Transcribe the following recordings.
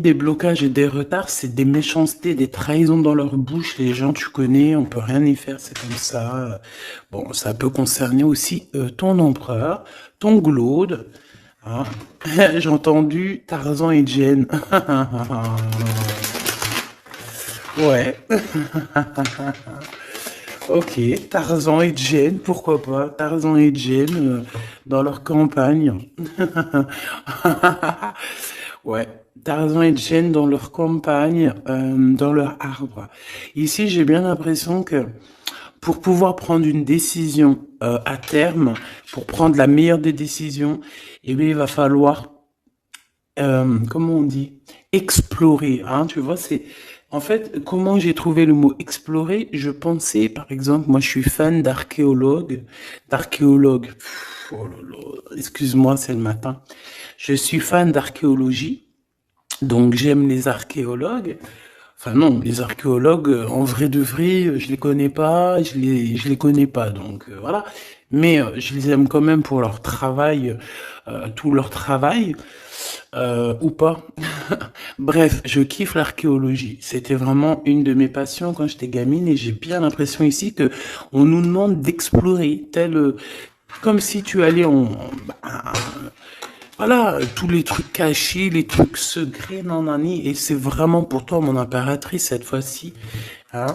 Des blocages et des retards, c'est des méchancetés, des trahisons dans leur bouche. Les gens, tu connais, on peut rien y faire, c'est comme ça. Bon, ça peut concerner aussi ton empereur, ton glaude. Hein. J'ai entendu Tarzan et Jane. Ouais. Ok, Tarzan et Jane, pourquoi pas? Tarzan et Jane dans leur campagne. Ouais, Tarzan et Jane dans leur campagne, dans leur arbre. Ici, j'ai bien l'impression que pour pouvoir prendre une décision à terme, pour prendre la meilleure des décisions, eh bien, il va falloir, comment on dit, explorer. Hein, tu vois, c'est en fait comment j'ai trouvé le mot explorer. Je pensais, par exemple, moi, je suis fan d'archéologues. Oh là là, excuse-moi, c'est le matin. Je suis fan d'archéologie. Donc j'aime les archéologues. Enfin non, les archéologues, en vrai de vrai, je les connais pas, je les connais pas. Donc voilà. Mais je les aime quand même pour leur travail, tout leur travail, ou pas. Bref, je kiffe l'archéologie. C'était vraiment une de mes passions quand j'étais gamine et j'ai bien l'impression ici que on nous demande d'explorer, comme si tu allais bah, voilà, tous les trucs cachés, les trucs secrets, nanani, et c'est vraiment pour toi mon impératrice cette fois-ci. Hein.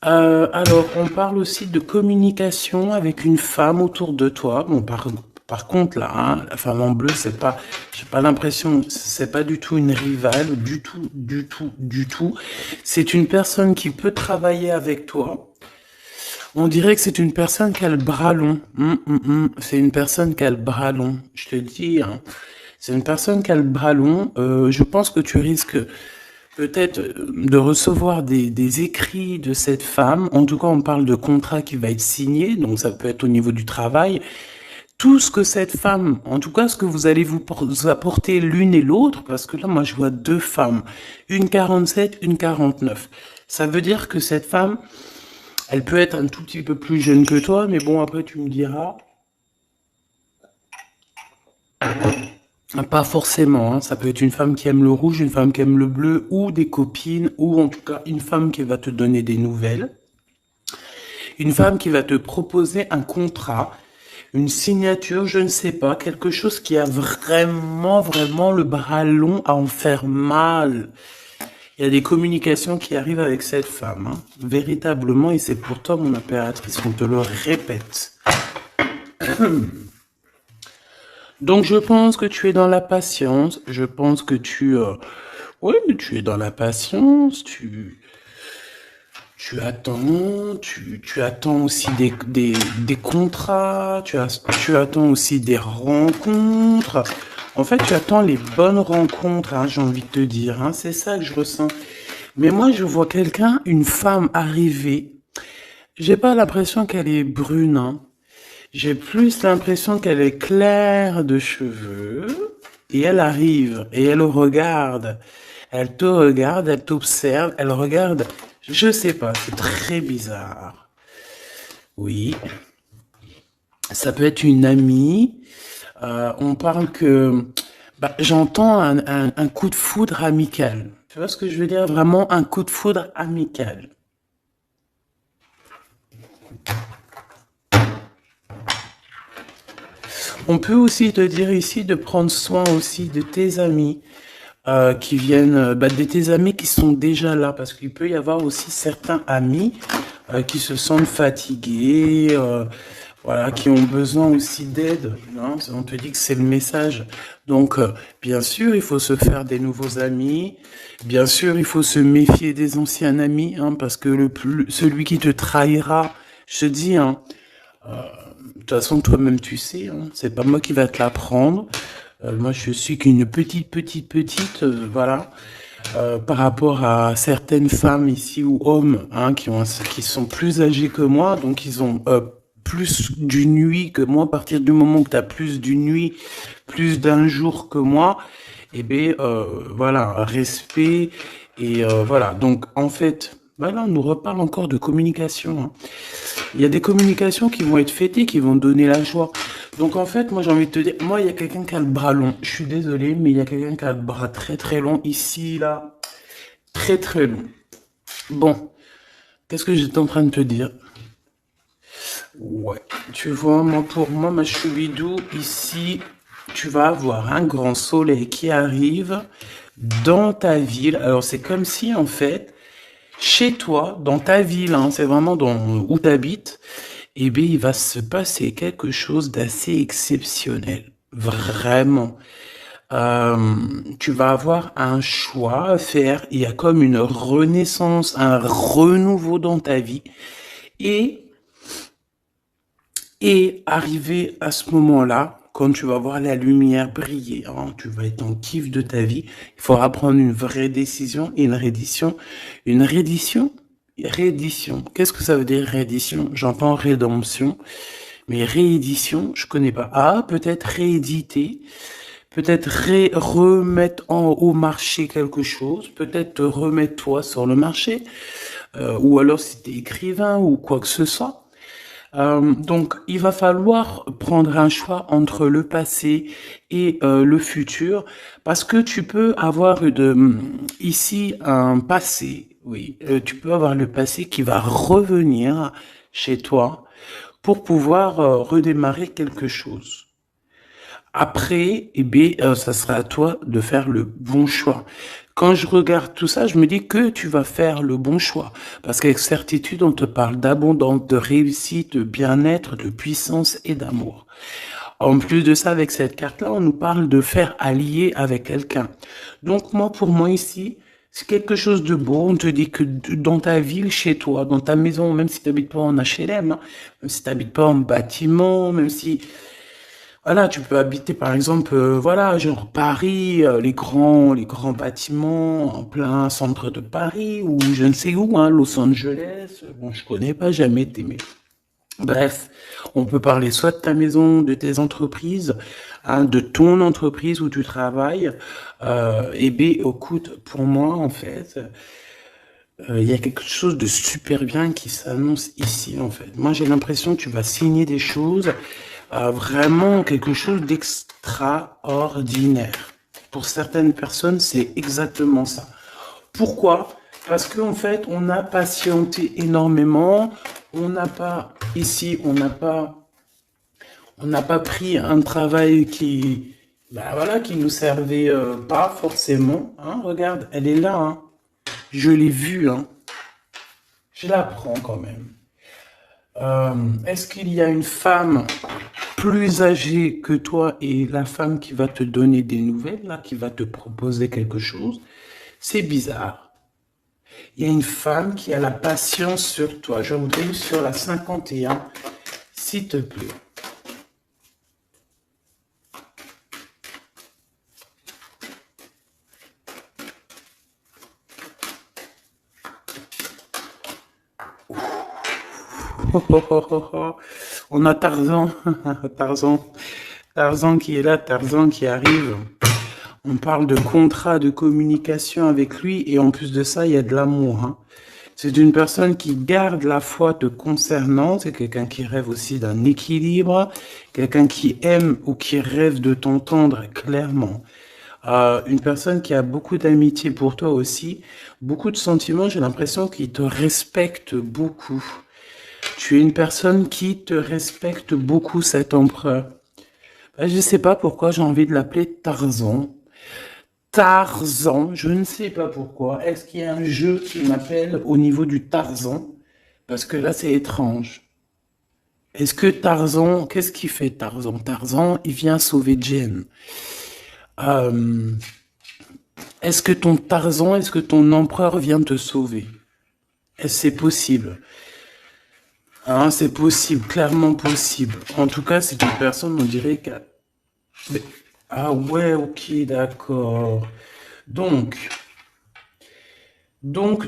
Alors, on parle aussi de communication avec une femme autour de toi. Bon, par contre, là, hein, la femme en bleu, c'est pas, j'ai pas l'impression, c'est pas du tout une rivale, du tout, du tout, du tout. C'est une personne qui peut travailler avec toi. On dirait que c'est une personne qui a le bras long. C'est une personne qui a le bras long. Je te le dis, hein. C'est une personne qui a le bras long. Je pense que tu risques peut-être de recevoir des écrits de cette femme. En tout cas, on parle de contrat qui va être signé. Donc, ça peut être au niveau du travail. Tout ce que cette femme, en tout cas, ce que vous allez vous apporter l'une et l'autre, parce que là, moi, je vois deux femmes. Une 47, une 49. Ça veut dire que cette femme, elle peut être un tout petit peu plus jeune que toi, mais bon, après, tu me diras. Pas forcément, hein. Ça peut être une femme qui aime le rouge, une femme qui aime le bleu, ou des copines, ou en tout cas une femme qui va te donner des nouvelles. Une femme qui va te proposer un contrat, une signature, je ne sais pas, quelque chose qui a vraiment, vraiment le bras long à en faire mal. Il y a des communications qui arrivent avec cette femme, hein, véritablement, et c'est pour toi, mon impératrice, qu'on te le répète. Donc, je pense que tu es dans la patience. Je pense que oui, tu es dans la patience. Tu attends. Tu attends aussi des contrats. Tu attends aussi des rencontres. En fait, tu attends les bonnes rencontres, hein, j'ai envie de te dire. Hein, c'est ça que je ressens. Mais moi, je vois quelqu'un, une femme arriver. J'ai pas l'impression qu'elle est brune, hein. J'ai plus l'impression qu'elle est claire de cheveux et elle arrive et elle regarde. Elle te regarde, elle t'observe, elle regarde. Je sais pas, c'est très bizarre. Oui, ça peut être une amie. On parle que bah, j'entends un coup de foudre amical. Tu vois ce que je veux dire? Vraiment un coup de foudre amical. On peut aussi te dire ici de prendre soin aussi de tes amis qui viennent, de tes amis qui sont déjà là, parce qu'il peut y avoir aussi certains amis qui se sentent fatigués, voilà, qui ont besoin aussi d'aide. Hein. On te dit que c'est le message. Donc, bien sûr, il faut se faire des nouveaux amis. Bien sûr, il faut se méfier des anciens amis, hein, parce que celui qui te trahira, je te dis, hein, de toute façon, toi-même, tu sais, hein, c'est pas moi qui va te l'apprendre. Moi, je suis qu'une petite, voilà, par rapport à certaines femmes ici ou hommes, hein, qui sont plus âgés que moi, donc ils ont plus d'une nuit que moi. À partir du moment que tu as plus d'une nuit, plus d'un jour que moi, eh bien, voilà, respect et voilà. Donc, en fait, voilà, on nous reparle encore de communication. Hein. Il y a des communications qui vont être fêtées, qui vont donner la joie. Donc en fait, moi j'ai envie de te dire, moi il y a quelqu'un qui a le bras long. Je suis désolé, mais il y a quelqu'un qui a le bras très très long ici, là. Très très long. Bon, qu'est-ce que j'étais en train de te dire? Ouais, tu vois, moi pour moi, ma choubidou, ici, tu vas avoir un grand soleil qui arrive dans ta ville. Alors c'est comme si en fait, chez toi, dans ta ville, hein, c'est vraiment dans où tu habites, eh bien, il va se passer quelque chose d'assez exceptionnel. Vraiment. Tu vas avoir un choix à faire. Il y a comme une renaissance, un renouveau dans ta vie. Et, et arrivé à ce moment-là, quand tu vas voir la lumière briller, hein, tu vas être en kiff de ta vie, il faudra prendre une vraie décision et une reddition. Une reddition? Réédition. Qu'est-ce que ça veut dire réédition? J'entends rédemption, mais réédition, je connais pas. Ah, peut-être rééditer, peut-être remettre au marché quelque chose, peut-être te remettre toi sur le marché, ou alors si t'es écrivain ou quoi que ce soit. Donc, il va falloir prendre un choix entre le passé et le futur, parce que tu peux avoir ici un passé, oui, tu peux avoir le passé qui va revenir chez toi pour pouvoir redémarrer quelque chose. Après, eh bien, ça sera à toi de faire le bon choix. Quand je regarde tout ça, je me dis que tu vas faire le bon choix. Parce qu'avec certitude, on te parle d'abondance, de réussite, de bien-être, de puissance et d'amour. En plus de ça, avec cette carte-là, on nous parle de faire allier avec quelqu'un. Donc moi, pour moi ici, c'est quelque chose de beau. On te dit que dans ta ville, chez toi, dans ta maison, même si tu n'habites pas en HLM, hein, même si tu n'habites pas en bâtiment, même si voilà, tu peux habiter par exemple, voilà, genre Paris, les grands bâtiments en plein centre de Paris ou je ne sais où, hein, Los Angeles. Bon, je connais pas, jamais été, mais bref, on peut parler soit de ta maison, de tes entreprises, hein, de ton entreprise où tu travailles. Et bien, écoute, pour moi, en fait, il y a quelque chose de super bien qui s'annonce ici, en fait. Moi, j'ai l'impression que tu vas signer des choses, vraiment quelque chose d'extraordinaire. Pour certaines personnes, c'est exactement ça. Pourquoi? Parce qu'en fait, on a patienté énormément. On n'a pas, ici, on n'a pas pris un travail qui, bah voilà, qui nous servait pas forcément. Hein, regarde, elle est là, hein. Je l'ai vue, hein. Je la prends quand même. Est-ce qu'il y a une femme plus âgée que toi et la femme qui va te donner des nouvelles, là, qui va te proposer quelque chose? C'est bizarre. Il y a une femme qui a la patience sur toi. Je voudrais sur la 51, s'il te plaît. On a Tarzan, Tarzan, Tarzan qui est là, Tarzan qui arrive. On parle de contrat de communication avec lui et en plus de ça, il y a de l'amour, hein. C'est une personne qui garde la foi te concernant, c'est quelqu'un qui rêve aussi d'un équilibre, quelqu'un qui aime ou qui rêve de t'entendre clairement. Une personne qui a beaucoup d'amitié pour toi aussi, beaucoup de sentiments, j'ai l'impression qu'il te respecte beaucoup. Tu es une personne qui te respecte beaucoup, cet empereur. Ben, je ne sais pas pourquoi j'ai envie de l'appeler Tarzan. Tarzan, je ne sais pas pourquoi. Est-ce qu'il y a un jeu qui m'appelle au niveau du Tarzan? Parce que là, c'est étrange. Est-ce que Tarzan, qu'est-ce qu'il fait Tarzan? Tarzan, il vient sauver Jen. Euh, est-ce que ton Tarzan, est-ce que ton empereur vient te sauver? Est-ce que c'est possible? Hein, c'est possible, clairement possible. En tout cas, c'est une personne, on dirait qu'elle... Mais- Ah ouais, ok, d'accord. Donc, donc,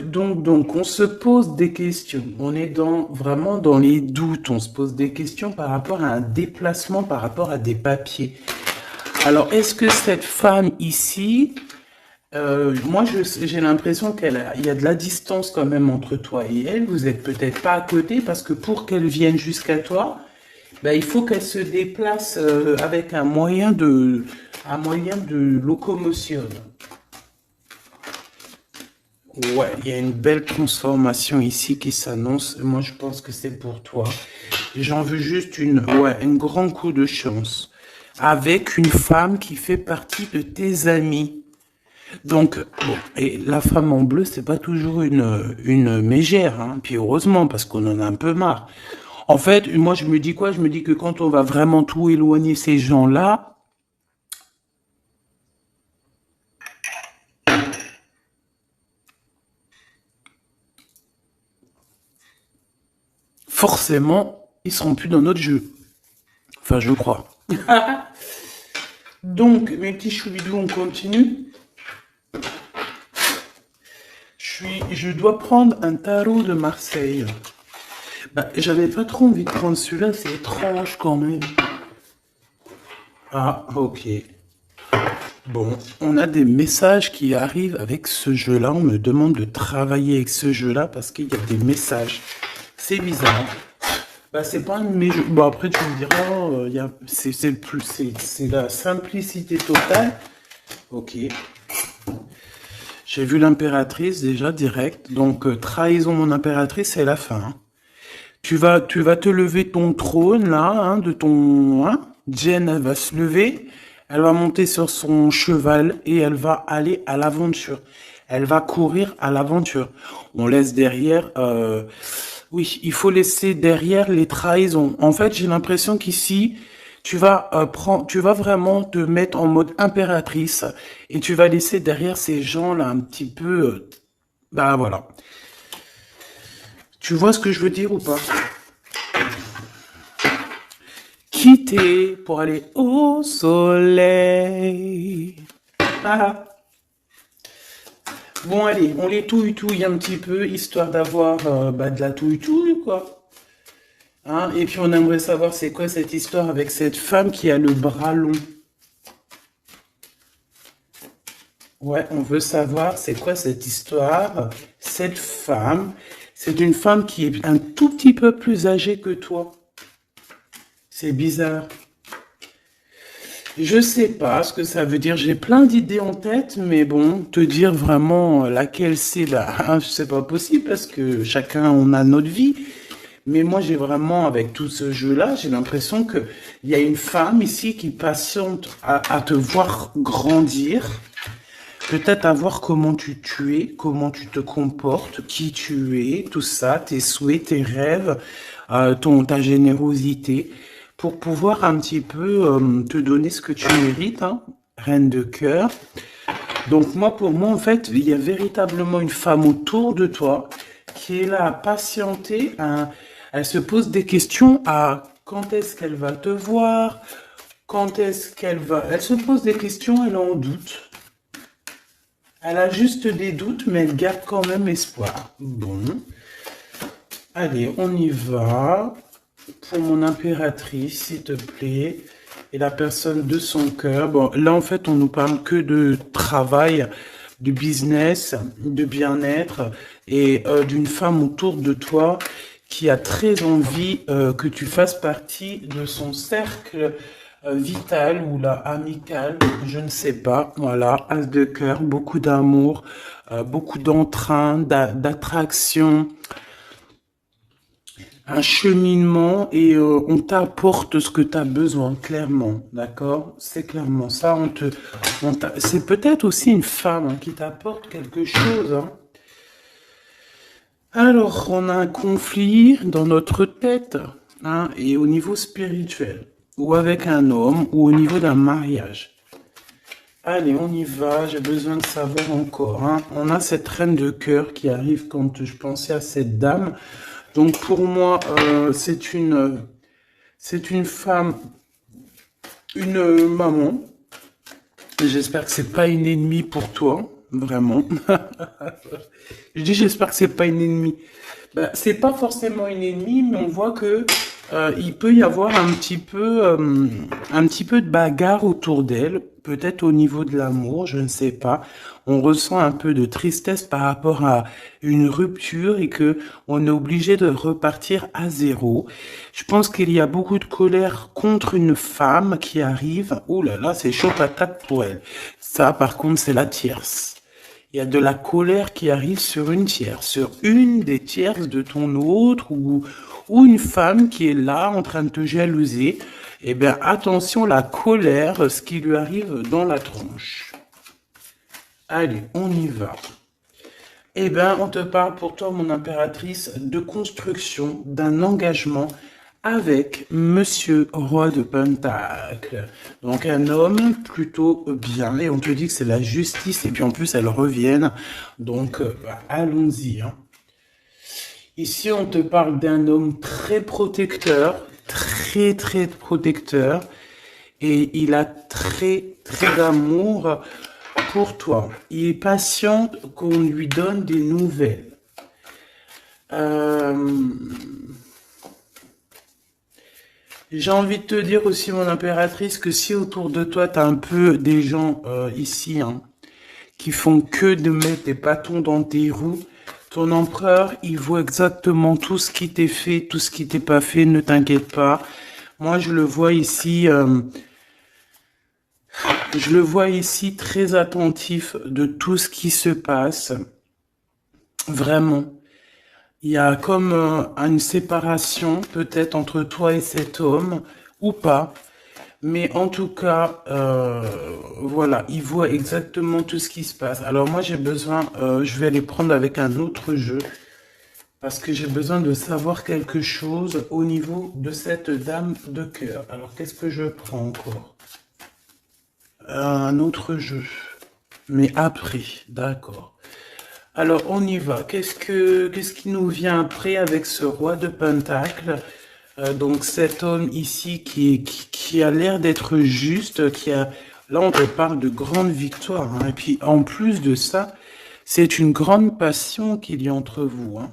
on se pose des questions. On est vraiment dans les doutes. On se pose des questions par rapport à un déplacement, par rapport à des papiers. Alors, est-ce que cette femme ici, moi, j'ai l'impression il y a de la distance quand même entre toi et elle. Vous êtes peut-être pas à côté parce que pour qu'elle vienne jusqu'à toi, Ben, il faut qu'elle se déplace avec un moyen de locomotion. Ouais, il y a une belle transformation ici qui s'annonce. Moi, je pense que c'est pour toi. J'en veux juste un grand coup de chance. Avec une femme qui fait partie de tes amis. Donc, bon, et la femme en bleu, c'est pas toujours une mégère, hein. Puis heureusement, parce qu'on en a un peu marre. En fait, moi, je me dis quoi? Je me dis que quand on va vraiment tout éloigner ces gens-là, forcément, ils seront plus dans notre jeu. Enfin, je crois. Donc, mes petits choubidous, on continue. Je dois prendre un tarot de Marseille. Bah, j'avais pas trop envie de prendre celui-là, c'est étrange quand même. Ah, ok. Bon, on a des messages qui arrivent avec ce jeu-là. On me demande de travailler avec ce jeu-là parce qu'il y a des messages. C'est bizarre. Bah, c'est pas un de mes jeux. Bon, après, tu me diras, c'est la simplicité totale. Ok. J'ai vu l'impératrice déjà direct. Donc, trahison mon impératrice, c'est la fin, hein. Tu vas te lever ton trône là, hein, de ton, hein. Jen, elle va se lever, elle va monter sur son cheval et elle va aller à l'aventure. Elle va courir à l'aventure. On laisse derrière, oui, il faut laisser derrière les trahisons. En fait, j'ai l'impression qu'ici, tu vas vraiment te mettre en mode impératrice et tu vas laisser derrière ces gens là un petit peu, bah voilà. Tu vois ce que je veux dire ou pas? Quitter pour aller au soleil. Ah. Bon, allez, on les touille-touille un petit peu, histoire d'avoir de la touille-touille, quoi. Hein, et puis on aimerait savoir c'est quoi cette histoire avec cette femme qui a le bras long. Ouais, on veut savoir c'est quoi cette histoire. Cette femme, c'est une femme qui est un tout petit peu plus âgée que toi. C'est bizarre. Je sais pas ce que ça veut dire. J'ai plein d'idées en tête, mais bon, te dire vraiment laquelle c'est là, c'est pas possible parce que chacun on a notre vie. Mais moi, j'ai vraiment, avec tout ce jeu-là, j'ai l'impression que il y a une femme ici qui patiente à te voir grandir, peut-être à voir tu es, comment tu te comportes, qui tu es, tout ça, tes souhaits, tes rêves, ta générosité, pour pouvoir un petit peu te donner ce que tu mérites, hein, reine de cœur. Donc moi, pour moi, en fait, il y a véritablement une femme autour de toi qui est là à patienter. Elle se pose des questions à quand est-ce qu'elle va te voir, quand est-ce qu'elle va... Elle se pose des questions, elle en doute. Elle a juste des doutes, mais elle garde quand même espoir. Bon. Allez, on y va. Pour mon impératrice, s'il te plaît. Et la personne de son cœur. Bon, là, en fait, on nous parle que de travail, de business, de bien-être et d'une femme autour de toi qui a très envie que tu fasses partie de son cercle vital ou là amical, je ne sais pas. Voilà, as de cœur, beaucoup d'amour, beaucoup d'entrain, d'attraction, un cheminement et on t'apporte ce que tu as besoin, clairement, d'accord? C'est clairement ça. C'est peut-être aussi une femme hein, qui t'apporte quelque chose, hein. Alors, on a un conflit dans notre tête, hein, et au niveau spirituel, ou avec un homme, ou au niveau d'un mariage. Allez, on y va, j'ai besoin de savoir encore, hein. On a cette reine de cœur qui arrive quand je pensais à cette dame. Donc pour moi, c'est une femme, une maman. J'espère que c'est pas une ennemie pour toi, vraiment. Je dis j'espère que c'est pas une ennemie. Ben, c'est pas forcément une ennemie, mais on voit que Il peut y avoir un petit peu de bagarre autour d'elle, peut-être au niveau de l'amour, je ne sais pas. On ressent un peu de tristesse par rapport à une rupture et que on est obligé de repartir à zéro. Je pense qu'il y a beaucoup de colère contre une femme qui arrive. Oh là là, c'est chaud patate pour elle. Ça, par contre, c'est la tierce. Il y a de la colère qui arrive sur une tierce, sur une des tierces de ton autre ou une femme qui est là en train de te jalouser. Eh bien, attention, la colère, ce qui lui arrive dans la tronche. Allez, on y va. Eh bien, on te parle pour toi, mon impératrice, de construction, d'un engagement avec Monsieur Roi de Pentacle. Donc un homme plutôt bien, et on te dit que c'est la justice, et puis en plus elles reviennent. Donc allons-y. Hein. Ici on te parle d'un homme très protecteur, très protecteur, et il a très d'amour pour toi. Il est patient qu'on lui donne des nouvelles. J'ai envie de te dire aussi, mon impératrice, que si autour de toi, tu as un peu des gens ici hein, qui font que de mettre des bâtons dans tes roues, ton empereur, il voit exactement tout ce qui t'est fait, tout ce qui t'est pas fait, ne t'inquiète pas. Moi, je le vois ici très attentif de tout ce qui se passe. Vraiment. Il y a comme une séparation peut-être entre toi et cet homme, ou pas. Mais en tout cas, voilà, il voit exactement tout ce qui se passe. Alors moi, j'ai besoin, je vais aller prendre avec un autre jeu, parce que j'ai besoin de savoir quelque chose au niveau de cette dame de cœur. Alors, qu'est-ce que je prends encore? Un autre jeu. Mais après, d'accord. Alors, on y va. Qu'est-ce qui nous vient après avec ce roi de Pentacle? Donc, cet homme ici qui a l'air d'être juste, là, on te parle de grande victoire. Hein. Et puis, en plus de ça, c'est une grande passion qu'il y a entre vous. Hein.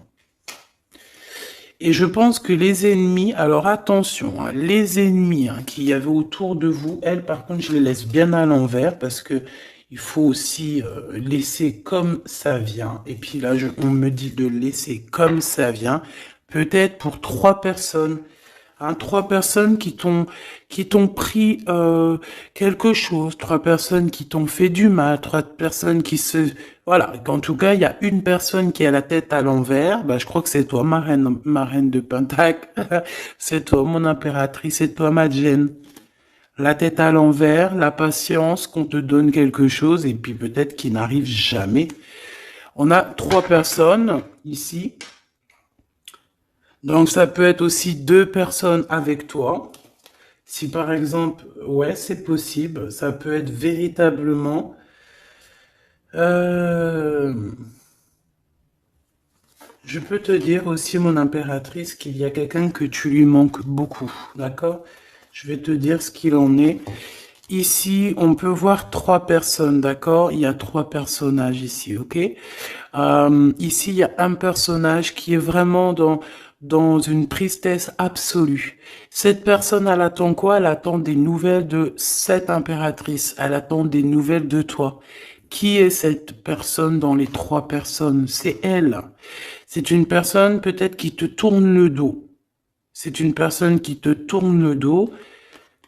Et je pense que les ennemis, alors attention, hein, les ennemis hein, qu'il y avait autour de vous, elles, par contre, je les laisse bien à l'envers parce que il faut aussi laisser comme ça vient. Et puis là, on me dit de laisser comme ça vient. Peut-être pour 3 personnes. Hein, 3 personnes qui t'ont pris quelque chose. 3 personnes qui t'ont fait du mal. 3 personnes qui se... Voilà. En tout cas, il y a une personne qui a la tête à l'envers. Bah, je crois que c'est toi, ma reine de Pentacle. C'est toi, mon impératrice. C'est toi, ma Jen. La tête à l'envers, la patience qu'on te donne quelque chose et puis peut-être qu'il n'arrive jamais. On a 3 personnes ici. Donc ça peut être aussi 2 personnes avec toi. Si par exemple, ouais, c'est possible. Ça peut être véritablement... Je peux te dire aussi, mon impératrice, qu'il y a quelqu'un que tu lui manques beaucoup. D'accord ? Je vais te dire ce qu'il en est. Ici, on peut voir 3 personnes, d'accord? Il y a 3 personnages ici, ok? Ici, il y a un personnage qui est vraiment dans une tristesse absolue. Cette personne, elle attend quoi? Elle attend des nouvelles de cette impératrice. Elle attend des nouvelles de toi. Qui est cette personne dans les 3 personnes? C'est elle. C'est une personne peut-être qui te tourne le dos. C'est une personne qui te tourne le dos.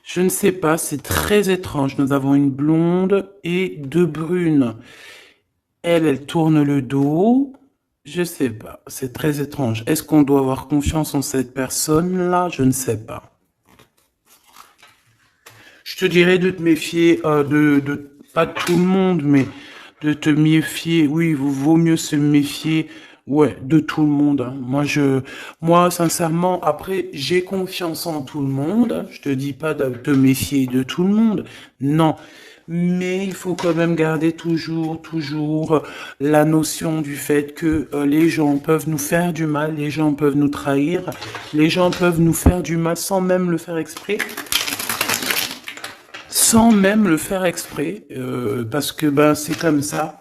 Je ne sais pas, c'est très étrange. Nous avons une blonde et 2 brunes. Elle tourne le dos. Je sais pas, c'est très étrange. Est-ce qu'on doit avoir confiance en cette personne-là? Je ne sais pas. Je te dirais de te méfier pas de tout le monde, mais de te méfier. Oui, il vaut mieux se méfier. Ouais, de tout le monde. Hein. Moi, sincèrement, après, j'ai confiance en tout le monde. Je te dis pas de te méfier de tout le monde. Non. Mais il faut quand même garder toujours la notion du fait que les gens peuvent nous faire du mal, les gens peuvent nous trahir, les gens peuvent nous faire du mal sans même le faire exprès. Sans même le faire exprès, parce que ben c'est comme ça.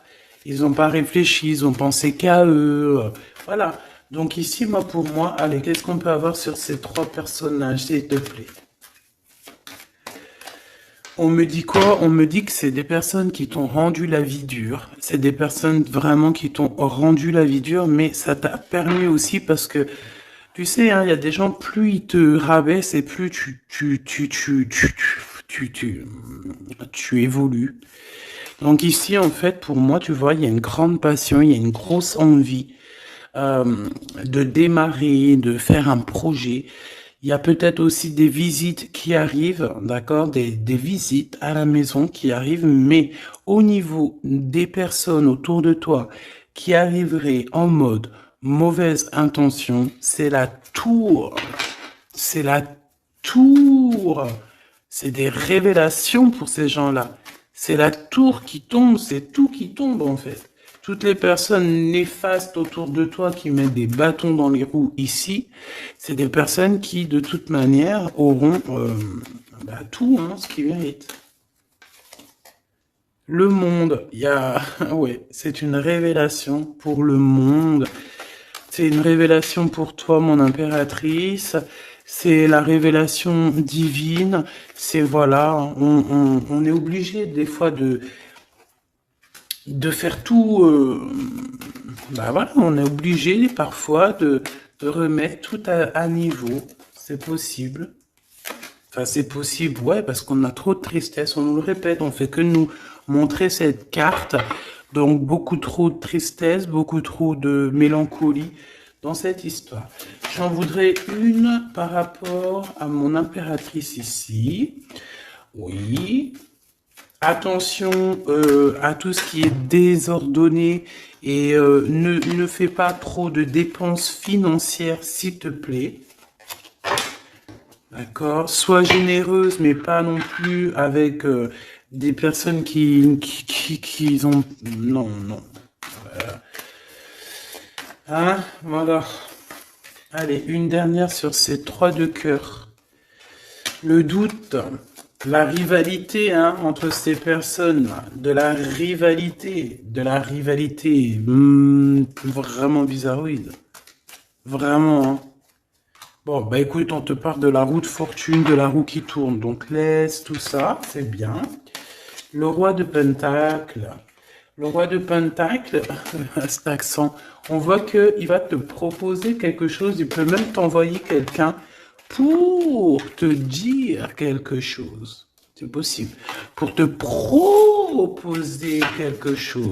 Ils n'ont pas réfléchi, ils ont pensé qu'à eux. Voilà. Donc ici, moi, pour moi, allez, qu'est-ce qu'on peut avoir sur ces trois personnages, s'il te plaît? On me dit quoi? On me dit que c'est des personnes qui t'ont rendu la vie dure. C'est des personnes vraiment qui t'ont rendu la vie dure, mais ça t'a permis aussi parce que, tu sais, hein, il y a des gens, plus ils te rabaissent et plus tu évolues. Donc ici, en fait, pour moi, tu vois, il y a une grande passion, il y a une grosse envie de démarrer, de faire un projet. Il y a peut-être aussi des visites qui arrivent, d'accord, des visites à la maison qui arrivent, mais au niveau des personnes autour de toi qui arriveraient en mode mauvaise intention, c'est la tour. C'est la tour. C'est des révélations pour ces gens-là. C'est la tour qui tombe, c'est tout qui tombe en fait. Toutes les personnes néfastes autour de toi qui mettent des bâtons dans les roues ici, c'est des personnes qui de toute manière auront tout ce qu'ils méritent. Le monde, il y a, ouais, c'est une révélation pour le monde. C'est une révélation pour toi, mon impératrice. C'est la révélation divine. C'est voilà, on est obligé des fois de faire tout. Voilà, on est obligé parfois de remettre tout à niveau. C'est possible. Enfin, c'est possible, ouais, parce qu'on a trop de tristesse. On nous le répète, on fait que nous montrer cette carte. Donc, beaucoup trop de tristesse, beaucoup trop de mélancolie dans cette histoire. J'en voudrais une par rapport à mon impératrice ici. Oui. Attention à tout ce qui est désordonné et ne fais pas trop de dépenses financières, s'il te plaît. D'accord. Sois généreuse, mais pas non plus avec des personnes qui ont... Non, non. Hein, voilà. Allez, une dernière sur ces trois de cœur. Le doute, la rivalité entre ces personnes, de la rivalité, vraiment bizarroïde. Vraiment, hein. Bon, bah écoute, on te parle de la roue de fortune, de la roue qui tourne. Donc laisse tout ça, c'est bien. Le roi de Pentacle. Le roi de Pentacle, cet accent, on voit qu'il va te proposer quelque chose. Il peut même t'envoyer quelqu'un pour te dire quelque chose. C'est possible. Pour te proposer quelque chose.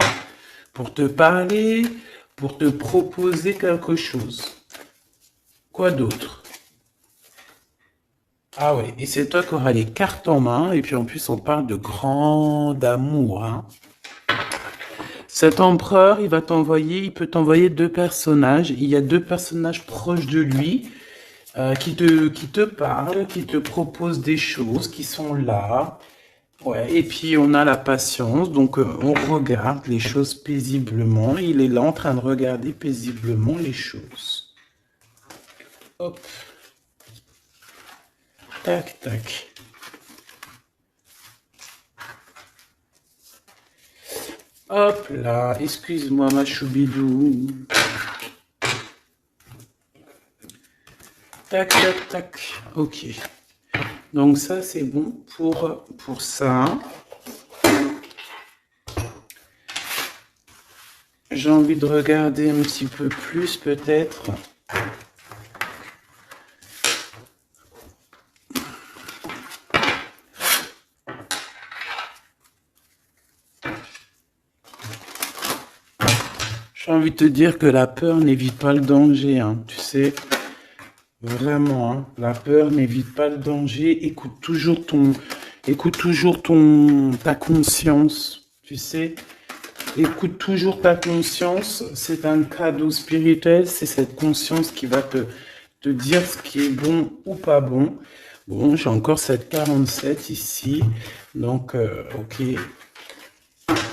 Pour te parler, pour te proposer quelque chose. Quoi d'autre? Ah ouais, et c'est toi qui auras les cartes en main, et puis en plus on parle de grand amour, hein. Cet empereur, il peut t'envoyer deux personnages. Il y a deux personnages proches de lui qui te parlent, qui te proposent des choses, qui sont là. Ouais, et puis on a la patience, donc on regarde les choses paisiblement. Il est là en train de regarder paisiblement les choses. Hop. Tac, tac. Hop là, excuse-moi ma choubidou. Tac, tac, tac. Ok. Donc ça, c'est bon pour ça. J'ai envie de regarder un petit peu plus peut-être. J'ai envie de te dire que la peur n'évite pas le danger, hein, tu sais. Vraiment, hein, la peur n'évite pas le danger. Écoute toujours ta conscience, tu sais. Écoute toujours ta conscience. C'est un cadeau spirituel. C'est cette conscience qui va te dire ce qui est bon ou pas bon. Bon, j'ai encore cette 47 ici. Donc, ok.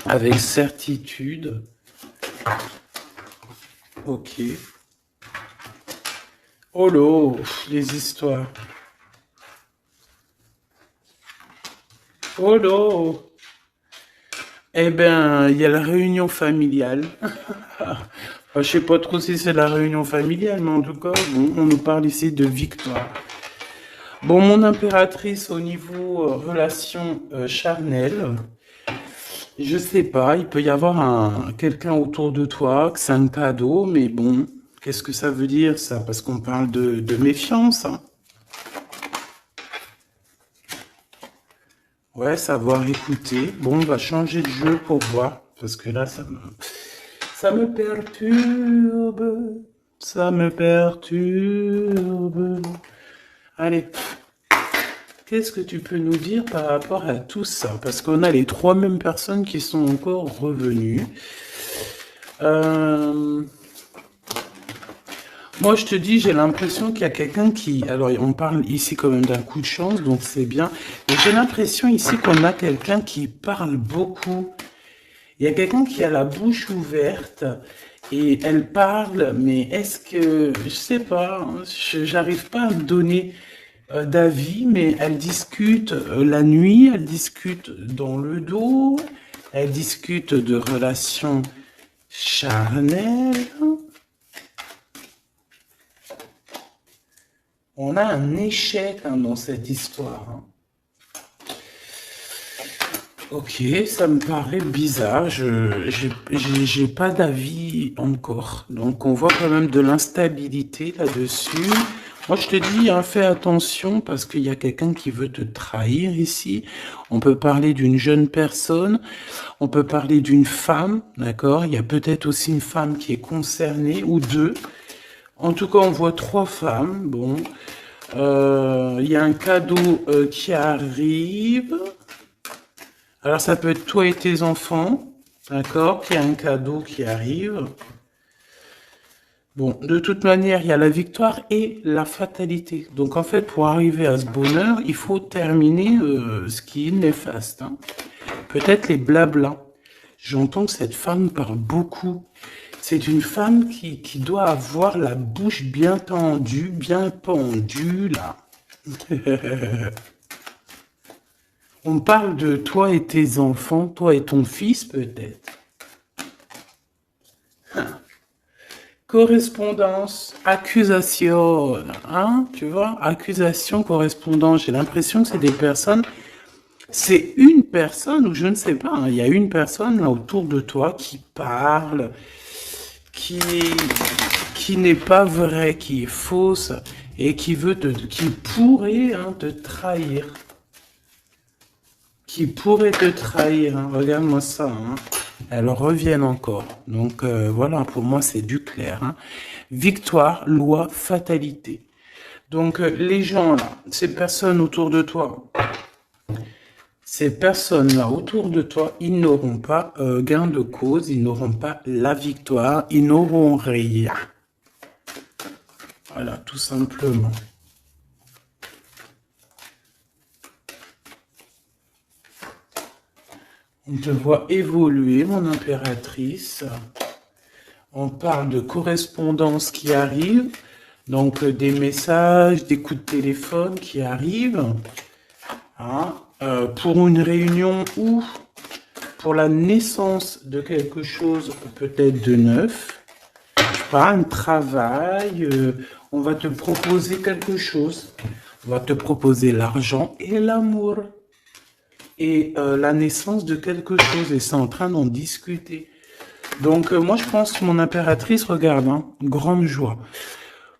Avec certitude. Ok. Oh là, les histoires. Oh là. Eh ben, il y a la réunion familiale. Je sais pas trop si c'est la réunion familiale, mais en tout cas, bon, on nous parle ici de victoire. Bon, mon impératrice au niveau relation charnelle, je sais pas, il peut y avoir quelqu'un autour de toi, que c'est un cadeau, mais bon, qu'est-ce que ça veut dire ça? Parce qu'on parle de méfiance, hein. Ouais, savoir écouter. Bon, on va changer de jeu pour voir, parce que là, ça me perturbe, ça me perturbe. Allez, qu'est-ce que tu peux nous dire par rapport à tout ça? Parce qu'on a les trois mêmes personnes qui sont encore revenues. Euh, Moi, je te dis, j'ai l'impression qu'il y a quelqu'un qui... Alors, on parle ici quand même d'un coup de chance, donc c'est bien. Mais j'ai l'impression ici qu'on a quelqu'un qui parle beaucoup. Il y a quelqu'un qui a la bouche ouverte et elle parle, mais est-ce que... Je sais pas, hein, j'arrive pas à me donner d'avis, mais elle discute la nuit, elle discute dans le dos, elle discute de relations charnelles. On a un échec hein, dans cette histoire. Hein. Ok, ça me paraît bizarre. J'ai pas d'avis encore. Donc, on voit quand même de l'instabilité là-dessus. Moi, je te dis, hein, fais attention parce qu'il y a quelqu'un qui veut te trahir ici. On peut parler d'une jeune personne. On peut parler d'une femme, d'accord? Il y a peut-être aussi une femme qui est concernée ou deux. En tout cas, on voit trois femmes. Bon, il y a un cadeau qui arrive. Alors, ça peut être toi et tes enfants, d'accord? Il y a un cadeau qui arrive. Bon, de toute manière, il y a la victoire et la fatalité. Donc, en fait, pour arriver à ce bonheur, il faut terminer ce qui est néfaste. Hein. Peut-être les blablas. J'entends que cette femme parle beaucoup. C'est une femme qui doit avoir la bouche bien tendue, bien pendue, là. On parle de toi et tes enfants, toi et ton fils, peut-être. Correspondance, accusation, hein, tu vois, accusation, correspondance. J'ai l'impression que c'est des personnes, c'est une personne, ou je ne sais pas, hein, il y a une personne là autour de toi qui parle, qui, qui n'est pas vraie, qui est fausse, et qui pourrait hein, te trahir. Qui pourrait te trahir, hein. Regarde-moi ça, hein. Elles reviennent encore. Donc voilà, pour moi c'est du clair. Hein. Victoire, loi, fatalité. Donc les gens là, ces personnes autour de toi, ces personnes-là autour de toi, ils n'auront pas gain de cause, ils n'auront pas la victoire, ils n'auront rien. Voilà, tout simplement. On te voit évoluer, mon impératrice. On parle de correspondance qui arrive, donc des messages, des coups de téléphone qui arrivent. Hein, pour une réunion ou pour la naissance de quelque chose peut-être de neuf. Je sais pas, un travail, on va te proposer quelque chose. On va te proposer l'argent et l'amour. Et la naissance de quelque chose, et c'est en train d'en discuter. Donc moi je pense que mon impératrice, regarde, hein, grande joie.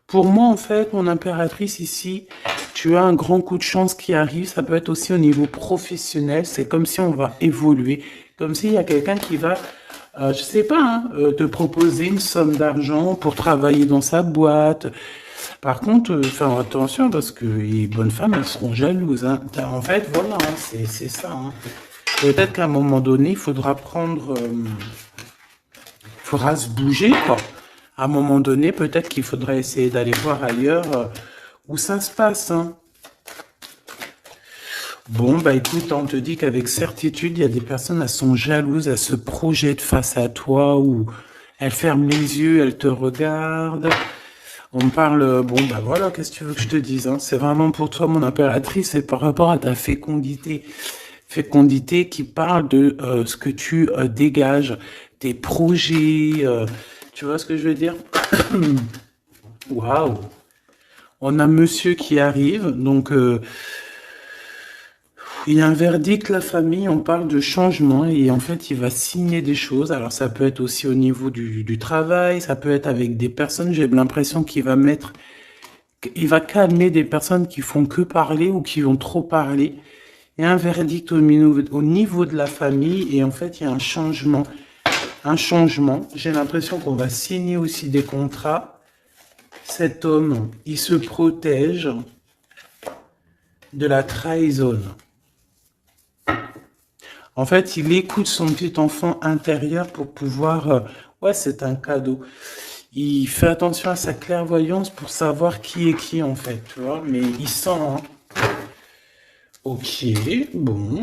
Pour moi en fait, mon impératrice ici, tu as un grand coup de chance qui arrive, ça peut être aussi au niveau professionnel, c'est comme si on va évoluer, comme s'il y a quelqu'un qui va, je sais pas, hein, te proposer une somme d'argent pour travailler dans sa boîte. Par contre, faire attention parce que les bonnes femmes, elles seront jalouses. Hein. En fait, voilà, hein, c'est ça. Hein. Peut-être qu'à un moment donné, il faudra prendre... il faudra se bouger, quoi. À un moment donné, peut-être qu'il faudra essayer d'aller voir ailleurs où ça se passe. Hein. Bon, bah écoute, on te dit qu'avec certitude, il y a des personnes, elles sont jalouses, elles se projettent face à toi ou elles ferment les yeux, elles te regardent. On me parle, bon bah voilà, qu'est-ce que tu veux que je te dise, hein? C'est vraiment pour toi mon impératrice, c'est par rapport à ta fécondité. Fécondité qui parle de ce que tu dégages, tes projets, Tu vois ce que je veux dire? Waouh! On a monsieur qui arrive, donc il y a un verdict, la famille, on parle de changement et en fait il va signer des choses. Alors ça peut être aussi au niveau du travail, ça peut être avec des personnes, j'ai l'impression il va calmer des personnes qui font que parler ou qui vont trop parler. Il y a un verdict au niveau de la famille et en fait il y a un changement. Un changement. J'ai l'impression qu'on va signer aussi des contrats. Cet homme, il se protège de la trahison. En fait, il écoute son petit enfant intérieur pour pouvoir... ouais, c'est un cadeau. Il fait attention à sa clairvoyance pour savoir qui est qui, en fait, tu vois. Mais il sent, hein. Ok, bon.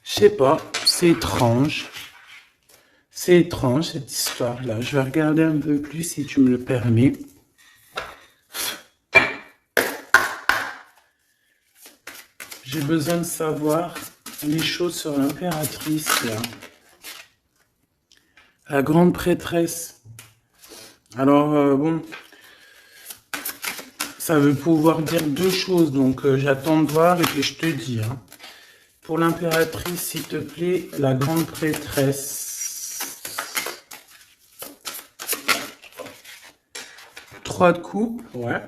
Je sais pas, c'est étrange. C'est étrange, cette histoire-là. Je vais regarder un peu plus, si tu me le permets. J'ai besoin de savoir les choses sur l'impératrice, là. La grande prêtresse. Alors, bon, ça veut pouvoir dire deux choses, donc j'attends de voir et puis je te dis. Hein. Pour l'impératrice, s'il te plaît, la grande prêtresse. 3 de coupe, ouais.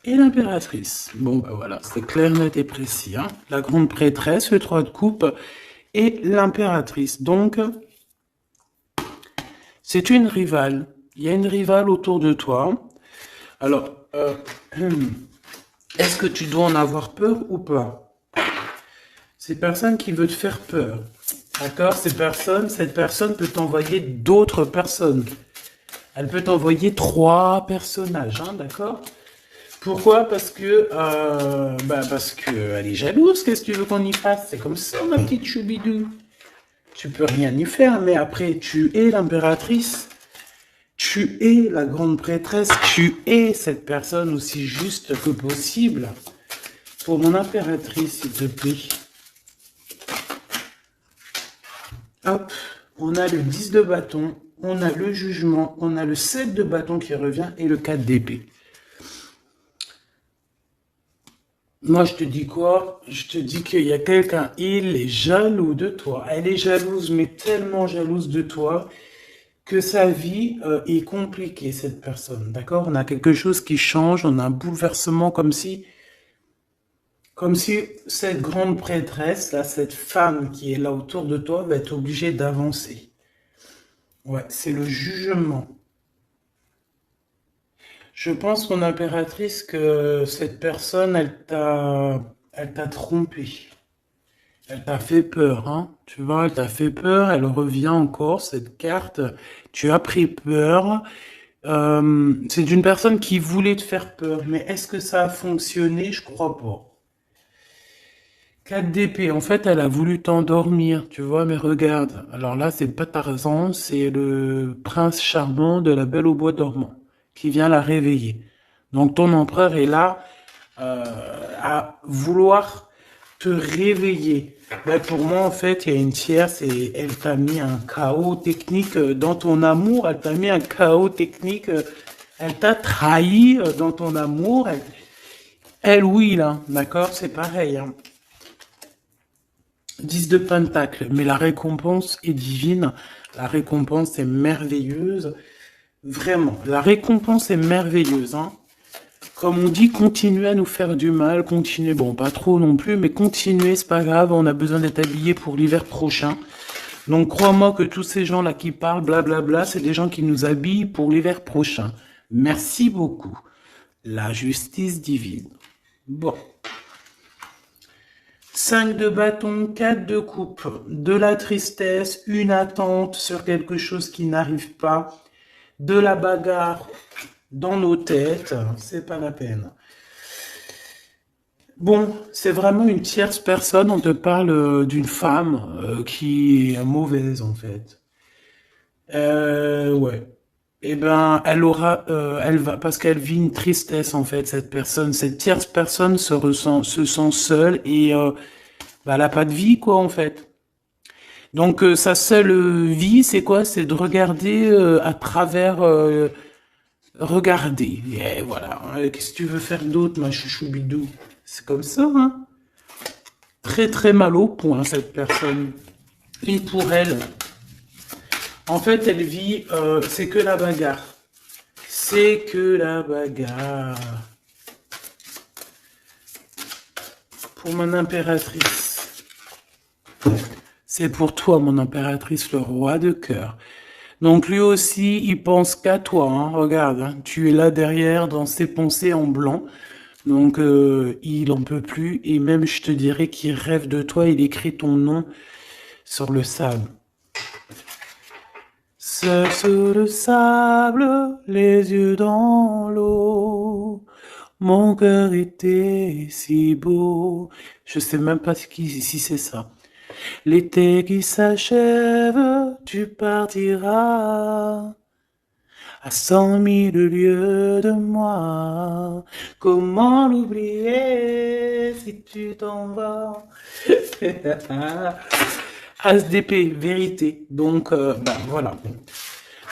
Et l'impératrice. Bon, bah voilà, c'est clair, net et précis. Hein. La grande prêtresse, le 3 de coupe et l'impératrice. Donc, c'est une rivale. Il y a une rivale autour de toi. Alors, est-ce que tu dois en avoir peur ou pas? C'est personne qui veut te faire peur. D'accord? Cette personne peut t'envoyer d'autres personnes. Elle peut t'envoyer 3 personnages, hein, d'accord? Pourquoi? Parce que elle est jalouse. Qu'est-ce que tu veux qu'on y fasse? C'est comme ça, ma petite choubidou. Tu peux rien y faire, mais après, tu es l'impératrice. Tu es la grande prêtresse. Tu es cette personne aussi juste que possible. Pour mon impératrice, s'il te plaît. Hop, on a le 10 de bâton, on a le jugement, on a le 7 de bâton qui revient et le 4 d'épée. Moi, je te dis quoi? Je te dis qu'il y a quelqu'un, il est jaloux de toi. Elle est jalouse, mais tellement jalouse de toi que sa vie est compliquée, cette personne. D'accord? On a quelque chose qui change, on a un bouleversement comme si cette grande prêtresse, là, cette femme qui est là autour de toi, va être obligée d'avancer. Ouais, c'est le jugement. Je pense, mon impératrice, que cette personne, elle t'a trompé. Elle t'a fait peur, hein. Tu vois, elle t'a fait peur, elle revient encore, cette carte. Tu as pris peur. C'est une personne qui voulait te faire peur, mais est-ce que ça a fonctionné? Je crois pas. 4 d'épée, en fait, elle a voulu t'endormir, tu vois, mais regarde. Alors là, c'est pas Tarzan, c'est le prince charmant de la Belle au bois dormant qui vient la réveiller. Donc ton empereur est là à vouloir te réveiller. Ben, pour moi, en fait, il y a une tierce et elle t'a mis un chaos technique dans ton amour. Elle t'a mis un chaos technique. Elle t'a trahi dans ton amour. Oui, là, d'accord, c'est pareil. Hein. 10 de pentacle, mais la récompense est divine, la récompense est merveilleuse, vraiment, la récompense est merveilleuse, hein. Comme on dit, continuez à nous faire du mal, continuez, bon, pas trop non plus, mais continuez, c'est pas grave, on a besoin d'être habillés pour l'hiver prochain. Donc crois-moi que tous ces gens-là qui parlent, blablabla, c'est des gens qui nous habillent pour l'hiver prochain. Merci beaucoup. La justice divine. Bon. 5 de bâton, 4 de coupe, de la tristesse, une attente sur quelque chose qui n'arrive pas, de la bagarre dans nos têtes, c'est pas la peine. Bon, c'est vraiment une tierce personne, on te parle d'une femme qui est mauvaise en fait. Ouais. Eh ben, elle va, parce qu'elle vit une tristesse en fait, cette personne, cette tierce personne se sent seule et Bah, elle a pas de vie, quoi, en fait. Donc, sa seule vie, c'est quoi? C'est de regarder à travers... regarder. Et voilà. Qu'est-ce que tu veux faire d'autre, ma chouchou bidou? C'est comme ça, hein? Très, très mal au point, cette personne. Une pour elle. En fait, elle vit... c'est que la bagarre. C'est que la bagarre. Pour mon impératrice. C'est pour toi, mon impératrice, le roi de cœur. Donc lui aussi, il pense qu'à toi. Hein. Regarde, hein, tu es là derrière dans ses pensées en blanc. Donc il en peut plus. Et même, je te dirais qu'il rêve de toi. Il écrit ton nom sur le sable. Seul sous le sable, les yeux dans l'eau. Mon cœur était si beau. Je sais même pas si c'est ça. L'été qui s'achève, tu partiras à 100 000 lieues de moi. Comment l'oublier si tu t'en vas? ASDP, vérité. Donc, ben voilà.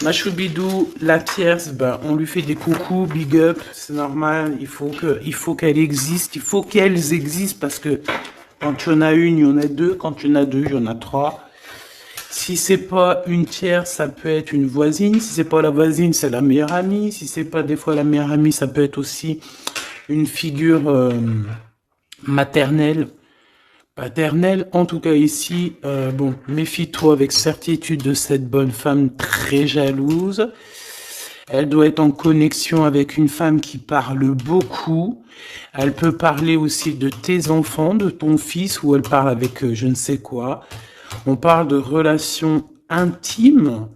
Ma choubidou, la tierce, ben, on lui fait des coucous, big up, c'est normal. Il faut qu'elle existe, il faut qu'elles existent parce que quand tu en as une, il y en a deux. Quand tu en as deux, il y en a trois. Si c'est pas une tierce, ça peut être une voisine. Si c'est pas la voisine, c'est la meilleure amie. Si c'est pas des fois la meilleure amie, ça peut être aussi une figure maternelle, paternelle. En tout cas ici, bon, méfie-toi avec certitude de cette bonne femme très jalouse. Elle doit être en connexion avec une femme qui parle beaucoup. Elle peut parler aussi de tes enfants, de ton fils, ou elle parle avec je ne sais quoi. On parle de relations intimes.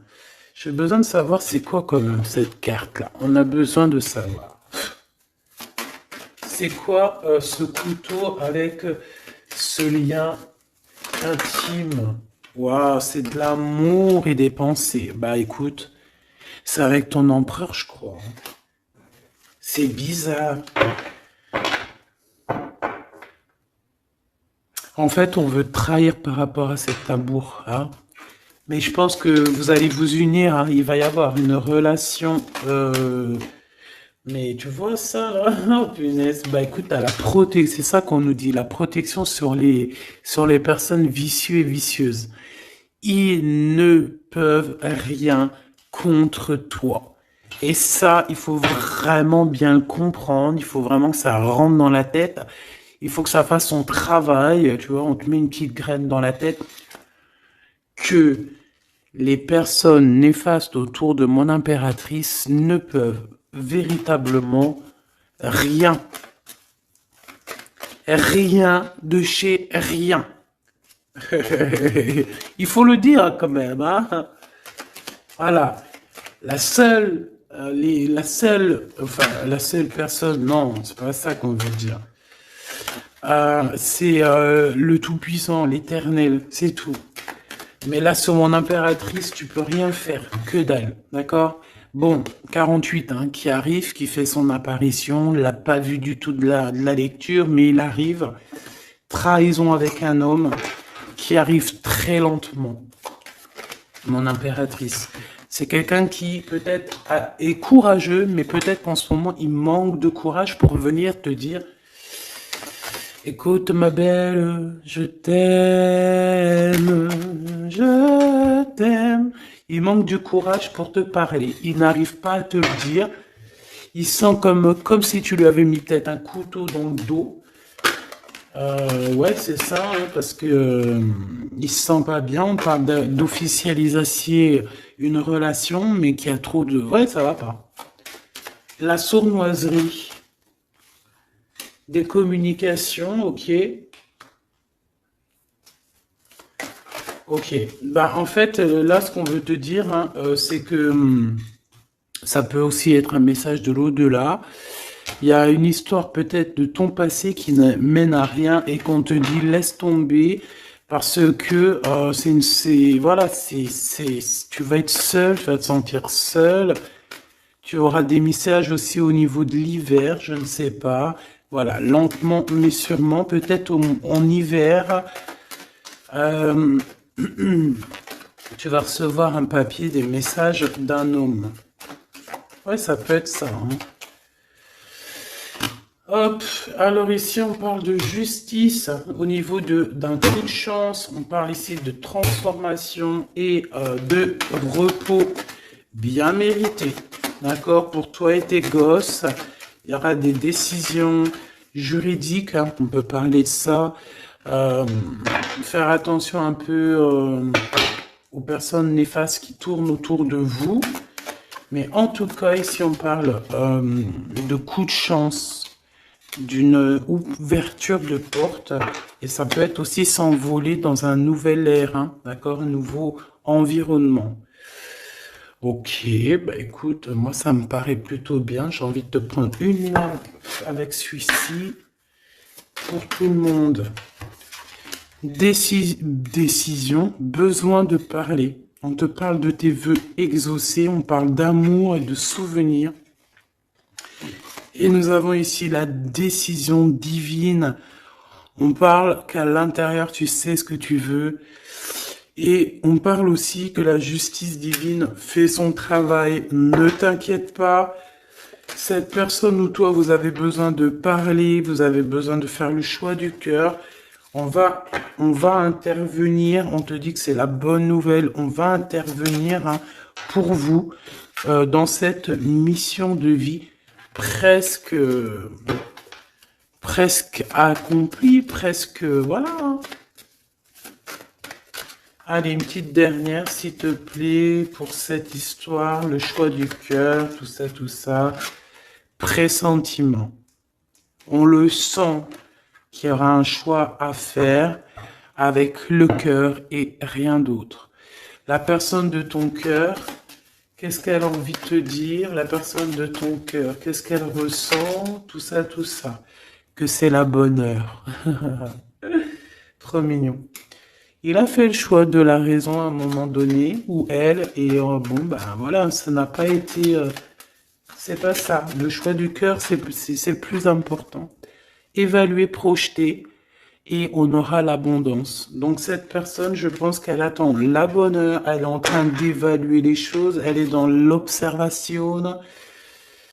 J'ai besoin de savoir c'est quoi comme cette carte-là. On a besoin de savoir. C'est quoi ce couteau avec ce lien intime? Waouh, c'est de l'amour et des pensées. Bah écoute, c'est avec ton empereur, je crois. C'est bizarre. En fait, on veut te trahir par rapport à cet amour. Hein. Mais je pense que vous allez vous unir. Hein. Il va y avoir une relation. Mais tu vois ça, là? Oh, punaise. Bah écoute, à la protection. C'est ça qu'on nous dit. La protection sur les personnes vicieuses et vicieuses. Ils ne peuvent rien contre toi. Et ça, il faut vraiment bien le comprendre. Il faut vraiment que ça rentre dans la tête. Il faut que ça fasse son travail. Tu vois, on te met une petite graine dans la tête. Que les personnes néfastes autour de mon impératrice ne peuvent véritablement rien. Rien de chez rien. Il faut le dire quand même. Hein. Voilà. La seule personne, non, c'est pas ça qu'on veut dire. C'est le Tout-Puissant, l'Éternel, c'est tout. Mais là, sur mon impératrice, tu peux rien faire, que dalle, d'accord? Bon, 48, hein, qui arrive, qui fait son apparition, l'a pas vu du tout de la lecture, mais il arrive. Trahison avec un homme qui arrive très lentement. Mon impératrice. C'est quelqu'un qui peut-être est courageux, mais peut-être qu'en ce moment, il manque de courage pour venir te dire écoute ma belle, je t'aime, je t'aime. Il manque du courage pour te parler. Il n'arrive pas à te le dire. Il sent comme si tu lui avais mis peut-être un couteau dans le dos. Ouais, c'est ça, hein, parce que il se sent pas bien. On parle d'officialiser une relation, mais qui a trop de... Ouais, ça va pas. La sournoiserie. Des communications, ok. Ok. Bah, en fait, là, ce qu'on veut te dire, hein, c'est que ça peut aussi être un message de l'au-delà. Il y a une histoire peut-être de ton passé qui ne mène à rien et qu'on te dit laisse tomber parce que voilà, tu vas être seul, tu vas te sentir seul. Tu auras des messages aussi au niveau de l'hiver, je ne sais pas. Voilà, lentement mais sûrement, peut-être en hiver, euh, tu vas recevoir un papier, des messages d'un homme. Ouais, ça peut être ça, hein. Hop, alors ici on parle de justice au niveau d'un coup de chance, on parle ici de transformation et de repos bien mérité. D'accord, pour toi et tes gosses, il y aura des décisions juridiques, hein, on peut parler de ça. Faire attention un peu aux personnes néfastes qui tournent autour de vous. Mais en tout cas, ici on parle de coup de chance, d'une ouverture de porte, et ça peut être aussi s'envoler dans un nouvel air, hein, d'accord, un nouveau environnement. Ok, bah écoute, moi ça me paraît plutôt bien. J'ai envie de te prendre une lampe avec celui-ci pour tout le monde. Décision, besoin de parler. On te parle de tes vœux exaucés, on parle d'amour et de souvenirs. Et nous avons ici la décision divine. On parle qu'à l'intérieur, tu sais ce que tu veux. Et on parle aussi que la justice divine fait son travail. Ne t'inquiète pas. Cette personne ou toi, vous avez besoin de parler, vous avez besoin de faire le choix du cœur. On va intervenir. On te dit que c'est la bonne nouvelle. On va intervenir, hein, pour vous dans cette mission de vie presque accomplie, presque, voilà, hein. Allez, une petite dernière, s'il te plaît, pour cette histoire, le choix du cœur, tout ça, tout ça. Pressentiment. On le sent qu'il y aura un choix à faire avec le cœur et rien d'autre. La personne de ton cœur, qu'est-ce qu'elle a envie de te dire? La personne de ton cœur, qu'est-ce qu'elle ressent? Tout ça, tout ça. Que c'est la bonne heure. Trop mignon. Il a fait le choix de la raison à un moment donné, ou elle, et bon, bah voilà, ça n'a pas été... c'est pas ça. Le choix du cœur, c'est le plus important. Évaluer, projeter, et on aura l'abondance. Donc cette personne, je pense qu'elle attend la bonne heure, elle est en train d'évaluer les choses, elle est dans l'observation,